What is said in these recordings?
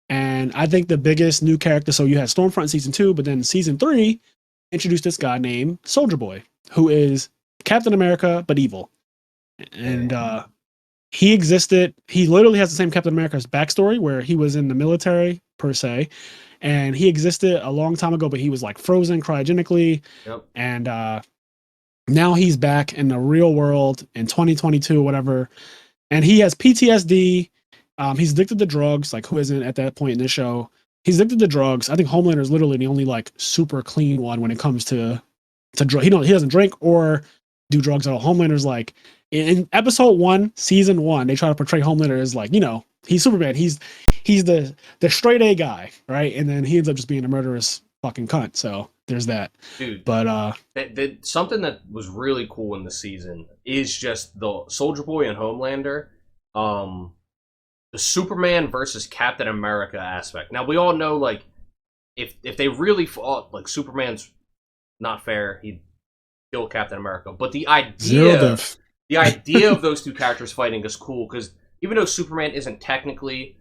And I think the biggest new character, so you had Stormfront in season 2, but then season 3 introduced this guy named Soldier Boy, who is Captain America but evil. And he existed. He literally has the same Captain America's backstory, where he was in the military per se, and he existed a long time ago, but he was like frozen cryogenically. Yep. And now he's back in the real world in 2022 or whatever, and he has PTSD. He's addicted to drugs. Like, who isn't at that point in this show? He's addicted to drugs. I think Homelander is literally the only like super clean one when it comes to drug. He doesn't drink or do drugs at all. Homelander's like in episode 1, season 1, they try to portray Homelander as like, he's Superman. He's the straight A guy, right? And then he ends up just being a murderous fucking cunt. So there's that. Dude, but something that was really cool in the season is just the Soldier Boy and Homelander. The Superman versus Captain America aspect. Now we all know, like, if they really fought, like, Superman's not fair. He'd kill Captain America. But the idea of those two characters fighting is cool, because even though Superman isn't technically,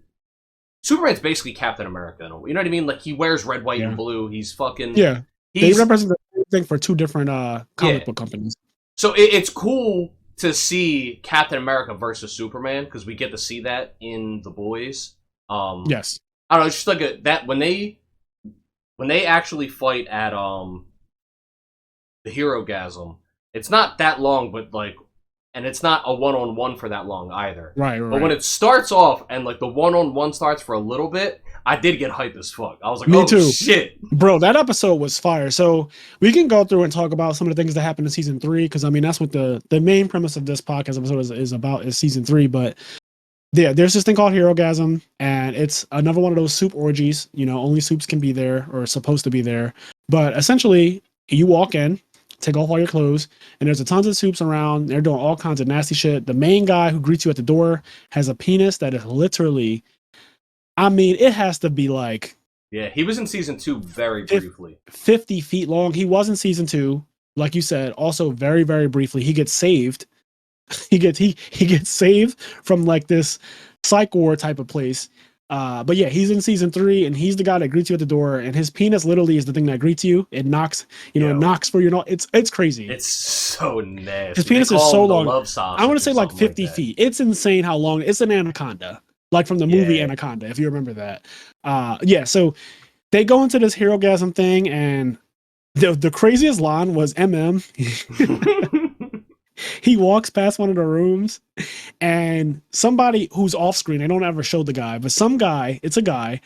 Superman's basically Captain America. You know what I mean? Like, he wears red, white, and blue. He's fucking They represent the same thing for two different comic book companies. So it's cool to see Captain America versus Superman, because we get to see that in The Boys. Yes. I don't know, it's just like that when they actually fight at the Hero Gasm, it's not that long, but like, and it's not a one-on-one for that long either. Right. But when it starts off and like the one-on-one starts for a little bit, I did get hyped as fuck. I was like, Me too. Shit. Bro, that episode was fire. So we can go through and talk about some of the things that happened in season 3, because I mean that's what the main premise of this podcast episode is about, is season 3. But yeah, there's this thing called Hero Gasm, and it's another one of those soup orgies. Only soups can be there, or supposed to be there. But essentially, you walk in, take off all your clothes, and there's a tons of soups around. They're doing all kinds of nasty shit. The main guy who greets you at the door has a penis that is literally, I mean, it has to be like, yeah, he was in season 2 very briefly. 50 feet long. He was in season 2, like you said, also very, very briefly. He gets saved. He gets saved from like this psych ward type of place. But yeah, he's in season 3, and he's the guy that greets you at the door, and his penis literally is the thing that greets you. It knocks, it knocks for you. It's crazy. It's so nasty. His penis is so long. I want to say like 50 feet. It's insane how long. It's an anaconda, like from the movie Anaconda, if you remember that. So they go into this Hero Gasm thing, and the craziest line was He walks past one of the rooms, and somebody who's off screen, they don't ever show the guy, but some guy, it's a guy,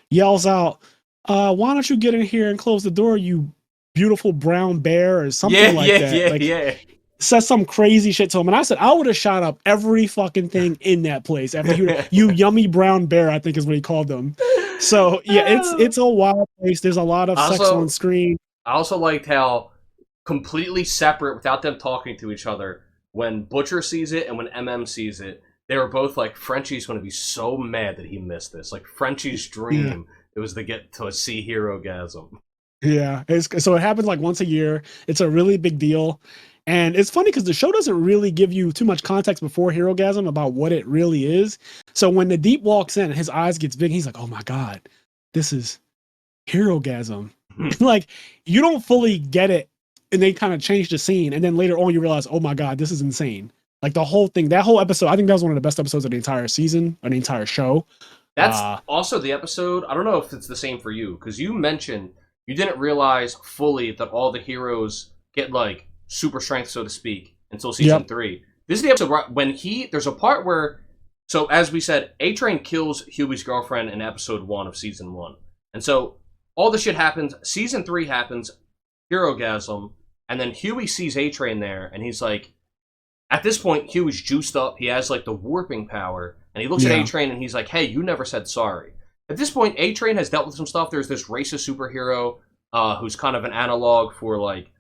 yells out, why don't you get in here and close the door, you beautiful brown bear, or something like that. Says some crazy shit to him. And I said, I would have shot up every fucking thing in that place after you yummy brown bear, I think is what he called them. So yeah, it's a wild place. There's a lot of sex on screen. I also liked how completely separate, without them talking to each other, when Butcher sees it and when sees it, they were both like, Frenchie's going to be so mad that he missed this. Like, Frenchie's dream, it was to get to see Hero Gasm. Yeah, so it happens like once a year. It's a really big deal. And it's funny because the show doesn't really give you too much context before Hero Gasm about what it really is. So when the Deep walks in, his eyes gets big. He's like, oh my God, this is Hero Gasm. Like, you don't fully get it. And they kind of change the scene. And then later on, you realize, oh my God, this is insane. Like the whole thing, that whole episode, I think that was one of the best episodes of the entire season, or the entire show. That's also the episode, I don't know if it's the same for you, because you mentioned you didn't realize fully that all the heroes get like super strength, so to speak, until season 3. This is the episode where when there's a part where, so as we said, A-Train kills Huey's girlfriend in episode 1 of season 1. And so all the shit happens, season 3 happens, Hero Gasm, and then Huey sees A-Train there, and he's like, at this point, Huey's juiced up, he has like the warping power, and he looks at A-Train and he's like, hey, you never said sorry. At this point, A-Train has dealt with some stuff. There's this racist superhero who's kind of an analog for like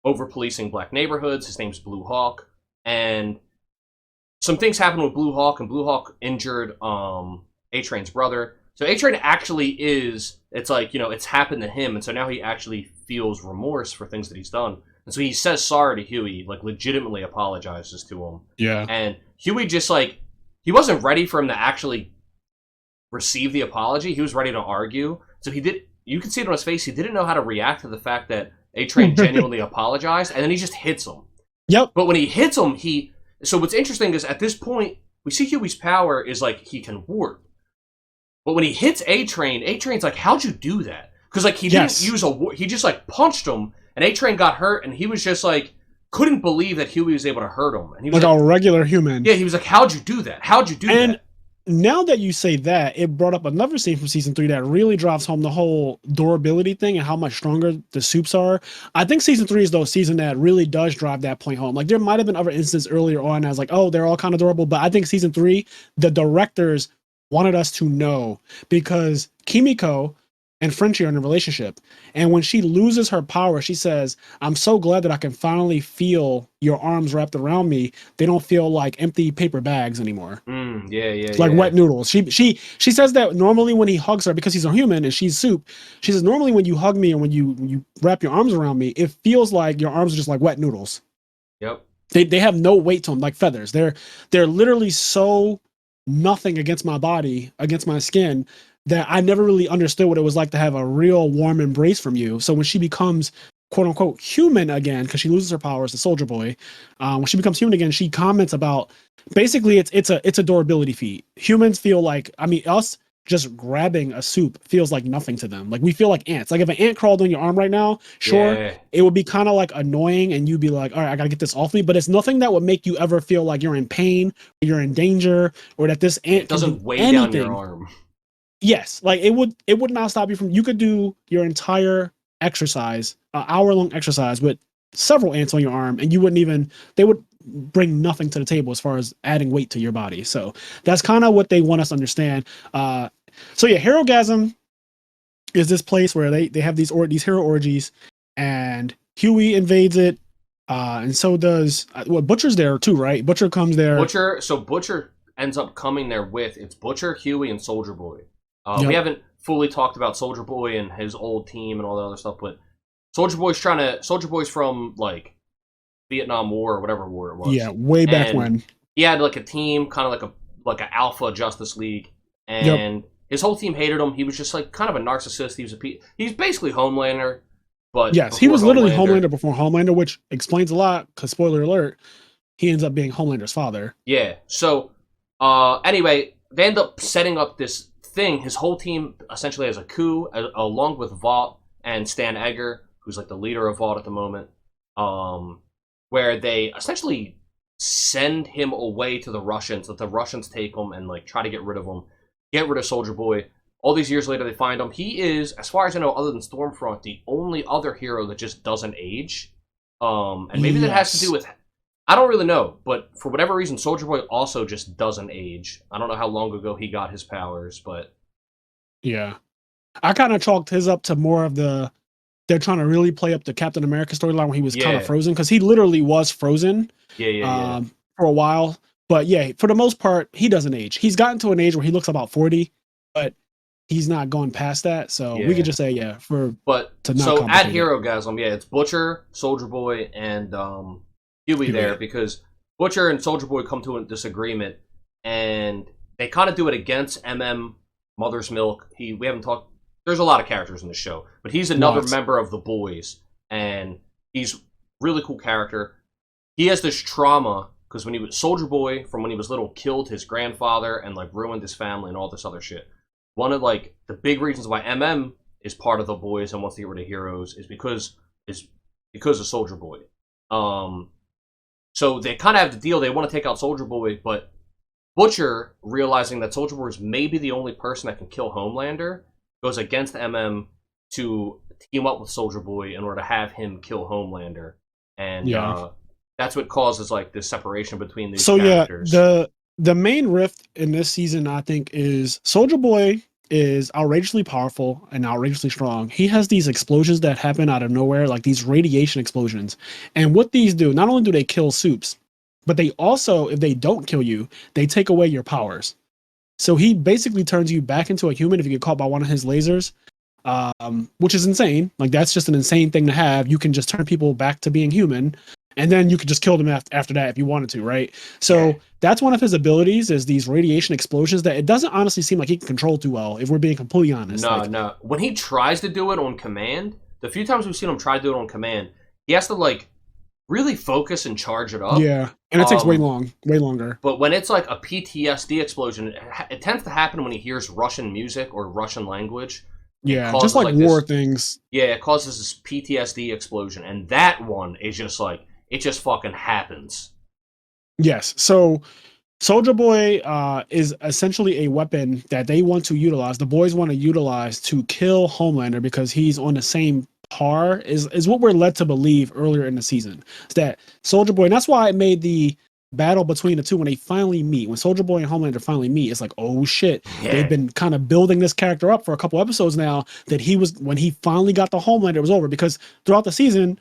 over-policing black neighborhoods. His name's Blue Hawk, and some things happen with Blue Hawk, and Blue Hawk injured A-Train's brother. So A-Train actually it's like, it's happened to him, and so now he actually feels remorse for things that he's done. And so he says sorry to Huey, like legitimately apologizes to him. Yeah. And Huey just like, he wasn't ready for him to actually receive the apology. He was ready to argue. So you could see it on his face. He didn't know how to react to the fact that A-Train genuinely apologized, and then he just hits him. Yep. But when he hits him, so what's interesting is at this point, we see Huey's power is like he can warp. But when he hits A-Train's like, how'd you do that? Because like he didn't use he just like punched him, and A-Train got hurt, and he was just like, couldn't believe that Huey was able to hurt him. And he was like a regular human. Yeah, he was like, how'd you do that? How'd you do that? And now that you say that, it brought up another scene from season 3 that really drives home the whole durability thing and how much stronger the soups are. I think season 3 is the season that really does drive that point home. Like there might have been other instances earlier on as like, oh, they're all kind of durable, but I think season 3, the directors wanted us to know because Kimiko and Frenchie are in a relationship. And when she loses her power, she says, I'm so glad that I can finally feel your arms wrapped around me. They don't feel like empty paper bags anymore. Like wet noodles. She says that normally when he hugs her, because he's a human and she's soup, she says, normally when you hug me and when you wrap your arms around me, it feels like your arms are just like wet noodles. Yep. They have no weight to them, like feathers. They're literally so nothing against my body, against my skin, that I never really understood what it was like to have a real warm embrace from you. So when she becomes quote unquote human again, because she loses her powers to Soldier Boy, when she becomes human again, she comments about basically it's a durability feat. Humans feel like, I mean, us just grabbing a soup feels like nothing to them. Like we feel like ants. Like if an ant crawled on your arm right now, sure, it would be kind of like annoying and you'd be like, all right, I gotta get this off me. But it's nothing that would make you ever feel like you're in pain, or you're in danger, or that this ant doesn't weigh down your arm. Yes, like it would not stop you from. You could do your entire exercise, an hour-long exercise with several ants on your arm, and you wouldn't even. They would bring nothing to the table as far as adding weight to your body. So that's kind of what they want us to understand. So yeah, Herogasm is this place where they have these hero orgies, and Huey invades it, and so does Butcher's there too, right? Butcher comes there. Butcher ends up coming there with it's Butcher, Huey, and Soldier Boy. We haven't fully talked about Soldier Boy and his old team and all that other stuff, but Soldier Boy's from like Vietnam War or whatever war it was. Yeah, way back when. He had like a team, kind of like an alpha Justice League, and his whole team hated him. He was just like kind of a narcissist. He's basically Homelander, but yes, he was literally Homelander before Homelander, which explains a lot. Because spoiler alert, he ends up being Homelander's father. Yeah. So anyway, they end up setting up this thing. His whole team essentially has a coup, along with Vought and Stan Egger, who's like the leader of Vought at the moment, where they essentially send him away to the Russians, that the Russians take him and like try to get rid of him, get rid of Soldier Boy. All these years later, they find him. He is, as far as I know, other than Stormfront, the only other hero that just doesn't age. And maybe that has to do with, I don't really know, but for whatever reason, Soldier Boy also just doesn't age. I don't know how long ago he got his powers, but yeah, I kind of chalked his up to more of they're trying to really play up the Captain America storyline where he was kind of frozen, because he literally was frozen for a while. But yeah, for the most part, he doesn't age. He's gotten to an age where he looks about 40, but he's not going past that. So we could just say, at Herogasm, it's Butcher, Soldier Boy, and Huey there, because Butcher and Soldier Boy come to a disagreement, and they kind of do it against Mother's Milk. We haven't talked. There's a lot of characters in the show, but he's another member of the boys, and he's really cool character. He has this trauma because when he was Soldier Boy, from when he was little, killed his grandfather and like ruined his family and all this other shit. One of like the big reasons why is part of the boys and wants to get rid of heroes is because of Soldier Boy. So they kind of have the deal. They want to take out Soldier Boy, but Butcher, realizing that Soldier Boy is maybe the only person that can kill Homelander, goes against to team up with Soldier Boy in order to have him kill Homelander. And that's what causes like this separation between these characters. The main rift in this season, I think, is Soldier Boy is outrageously powerful and outrageously strong. He has these explosions that happen out of nowhere, like these radiation explosions. And what these do, not only do they kill soups, but they also, if they don't kill you, they take away your powers. So he basically turns you back into a human if you get caught by one of his lasers, which is insane. Like that's just an insane thing to have. You can just turn people back to being human. and then you could just kill them after that if you wanted to, right? So that's one of his abilities, is these radiation explosions that it doesn't honestly seem like he can control too well, if we're being completely honest. No. When he tries to do it on command, the few times we've seen him try to do it on command, he has to like really focus and charge it up. Yeah, and it takes way longer. But when it's like a PTSD explosion, it tends to happen when he hears Russian music or Russian language. Yeah, just like war things. Yeah, it causes this PTSD explosion, and that one is just like, it just fucking happens. Yes, so Soldier Boy is essentially a weapon that they want to utilize. The boys want to utilize to kill Homelander because he's on the same par, is what we're led to believe earlier in the season. It's that Soldier Boy, and that's why it made the battle between the two, when they finally meet, when Soldier Boy and Homelander finally meet, it's like, oh shit, they've been kind of building this character up for a couple episodes now, that when he finally got the Homelander, it was over. Because throughout the season,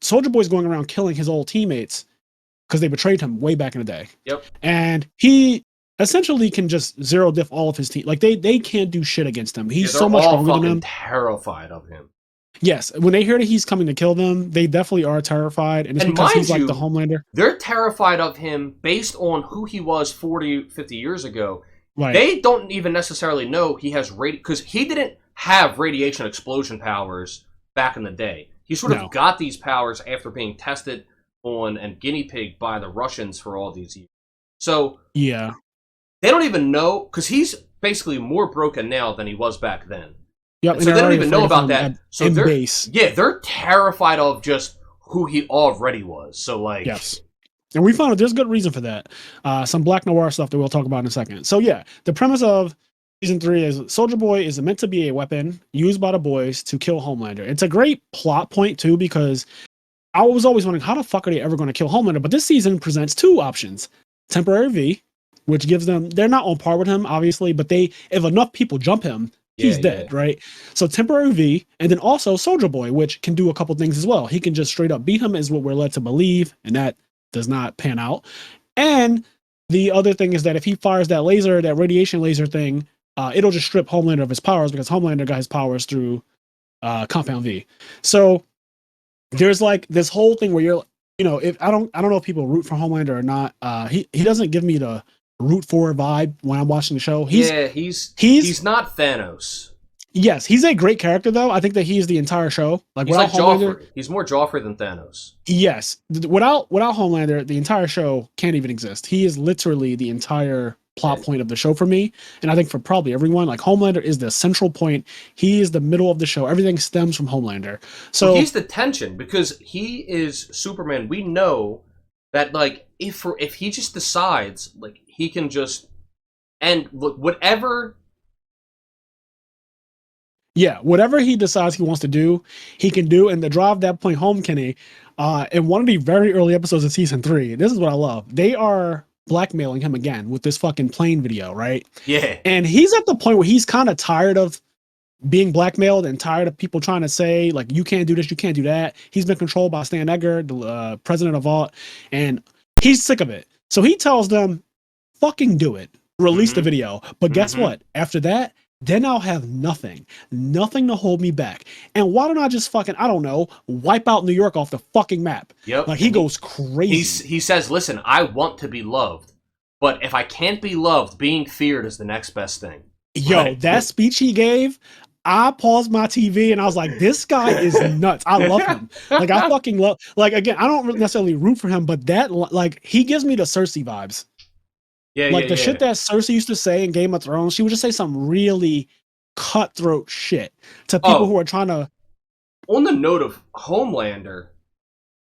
Soldier Boy's going around killing his old teammates because they betrayed him way back in the day. Yep. And he essentially can just zero diff all of his team. Like they can't do shit against him. He's so much stronger than them. Terrified of him. Yes, when they hear that he's coming to kill them, they definitely are terrified. And it's because he's like the Homelander. They're terrified of him based on who he was 40, 50 years ago. Right. They don't even necessarily know he has because he didn't have radiation explosion powers back in the day. He sort of got these powers after being tested on and guinea pig by the Russians for all these years. So yeah, they don't even know, because he's basically more broken now than he was back then. Yep, so they don't even know about that. So they're terrified of just who he already was. So like, yes. And we found out there's good reason for that. Some Black Noir stuff that we'll talk about in a second. So yeah, the premise of season 3 is Soldier Boy is meant to be a weapon used by the boys to kill Homelander. It's a great plot point too, because I was always wondering, how the fuck are they ever going to kill Homelander? But this season presents two options. Temporary V, which gives them, they're not on par with him, obviously, but if enough people jump him, he's dead, right? So Temporary V, and then also Soldier Boy, which can do a couple things as well. He can just straight up beat him, is what we're led to believe, and that does not pan out. And the other thing is that if he fires that laser, that radiation laser thing, it'll just strip Homelander of his powers, because Homelander got his powers through Compound V. So there's like this whole thing where you're, if I don't know if people root for Homelander or not. He doesn't give me the root for vibe when I'm watching the show. He's not Thanos. Yes, he's a great character though. I think that he's the entire show. Like, he's like Joffrey. He's more Joffrey than Thanos. Yes, without Homelander, the entire show can't even exist. He is literally the entire plot point of the show for me, and I think for probably everyone. Like, Homelander is the central point. He is the middle of the show. Everything stems from Homelander. So he's the tension, because he is Superman. We know that, like, if he just decides, like, he can just end whatever. Yeah, whatever he decides he wants to do, he can do. And to drive that point home, Kenny, in one of the very early episodes of season 3, this is what I love. They are blackmailing him again with this fucking plane video, right? Yeah. And he's at the point where he's kind of tired of being blackmailed and tired of people trying to say, like, you can't do this, you can't do that. He's been controlled by Stan Edgar, the president of Vault, and he's sick of it. So he tells them, fucking do it. Release the video. But guess what? After that, then I'll have nothing to hold me back. And why don't I just fucking, I don't know, wipe out New York off the fucking map? Yep. Like, he goes crazy. He says, listen, I want to be loved, but if I can't be loved, being feared is the next best thing. Yo, right? That speech he gave, I paused my TV and I was like, this guy is nuts. I love him. Like, I fucking love, like, again, I don't necessarily root for him, but that, like, he gives me the Cersei vibes. The shit that Cersei used to say in Game of Thrones, she would just say some really cutthroat shit to people who are trying to. On the note of Homelander,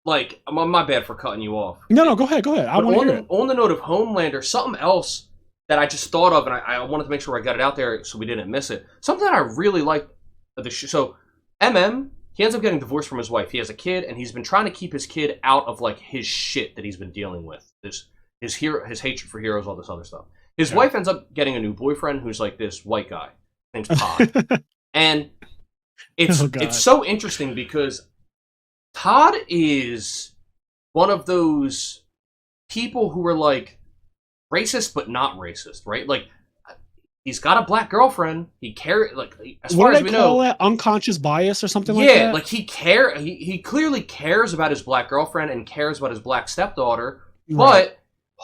like, my bad for cutting you off. No, go ahead. I want to hear it. On the note of Homelander, something else that I just thought of, and I wanted to make sure I got it out there so we didn't miss it. Something that I really liked of the show. So, he ends up getting divorced from his wife. He has a kid, and he's been trying to keep his kid out of, like, his shit that he's been dealing with. His hatred for heroes, all this other stuff. His wife ends up getting a new boyfriend who's like this white guy. His name's Todd. And it's so interesting because Todd is one of those people who are like racist but not racist, right? Like, he's got a black girlfriend. He as What far do as they we call know, it? Unconscious bias or something like yeah, that? like he clearly cares about his black girlfriend and cares about his black stepdaughter. Right. But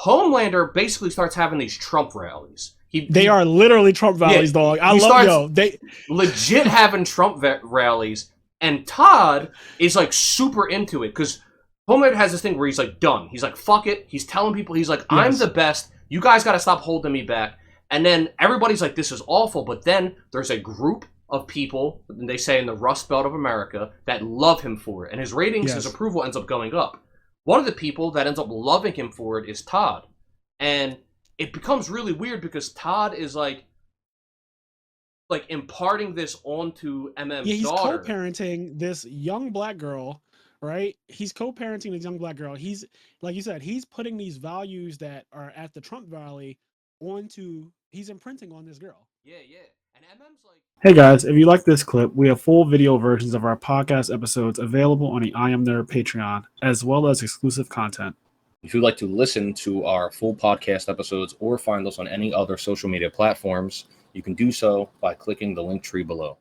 Homelander basically starts having these Trump rallies. They are literally Trump Yeah, rallies, dog. I he love starts they legit having Trump rallies, and Todd is like super into it because Homelander has this thing where he's like done. He's like fuck it. He's telling people he's like I'm yes. the best. You guys got to stop holding me back. And then everybody's like this is awful. But then there's a group of people, they say in the Rust Belt of America, that love him for it, and his ratings, his approval ends up going up. One of the people that ends up loving him for it is Todd, and it becomes really weird because Todd is like imparting this onto MM's Yeah, he's daughter. co-parenting this young black girl, right? He's co-parenting this young black girl. He's, like you said, he's putting these values that are at the Trump rally he's imprinting on this girl. Yeah. And MM's like, hey guys, if you like this clip, we have full video versions of our podcast episodes available on the IMNerd Patreon, as well as exclusive content. If you'd like to listen to our full podcast episodes or find us on any other social media platforms, you can do so by clicking the link tree below.